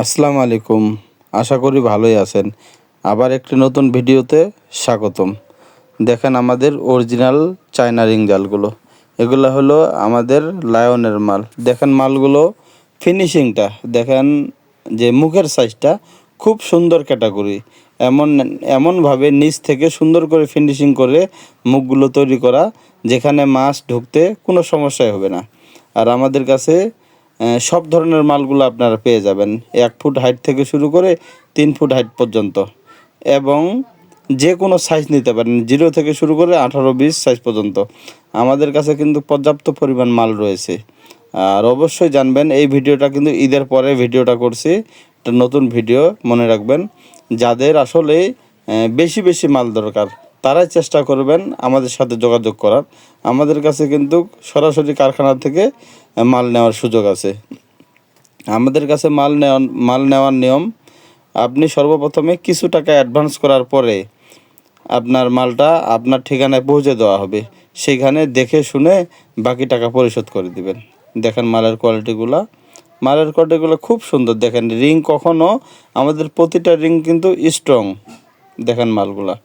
আসসালামু আলাইকুম। আশা করি ভালোই আছেন। আবার একটি নতুন ভিডিওতে স্বাগতম। দেখেন আমাদের অরিজিনাল চায়না রিং জালগুলো। এগুলো হলো আমাদের লায়নের মাল। দেখেন মালগুলো ফিনিশিংটা দেখেন, যে মুখের সাইজটা খুব সুন্দর ক্যাটাগরি। এমনভাবে নিচ থেকে সুন্দর করে ফিনিশিং করে মুখগুলো তৈরি করা, যেখানে মাছ ঢুকতে কোনো সমস্যাই হবে না। আর আমাদের কাছে সব ধরনের মালগুলো আপনারা পেয়ে যাবেন, 1 ফুট হাইট থেকে শুরু করে 3 ফুট হাইট পর্যন্ত, এবং যে কোনো সাইজ নিতে পারেন, 0 থেকে শুরু করে 18-20 সাইজ পর্যন্ত। আমাদের কাছে কিন্তু পর্যাপ্ত পরিমাণ মাল রয়েছে। আর অবশ্যই জানবেন, এই ভিডিওটা কিন্তু ঈদের পরে ভিডিওটা করছি, একটা নতুন ভিডিও, মনে রাখবেন। যাদের আসলে বেশি বেশি মাল দরকার, তারাই চেষ্টা করবেন আমাদের সাথে যোগাযোগ করার। আমাদের কাছে কিন্তু সরাসরি কারখানা থেকে মাল নেওয়ার সুযোগ আছে। আমাদের কাছে মাল নেওয়ার নিয়ম, আপনি সর্বপ্রথমে কিছু টাকা অ্যাডভান্স করার পরে আপনার মালটা আপনার ঠিকানায় পৌঁছে দেওয়া হবে। সেখানে দেখে শুনে বাকি টাকা পরিশোধ করে দিবেন। দেখেন মালের কোয়ালিটিগুলো খুব সুন্দর। দেখেন রিং, কখনো আমাদের প্রতিটা রিং কিন্তু স্ট্রং। দেখেন মালগুলা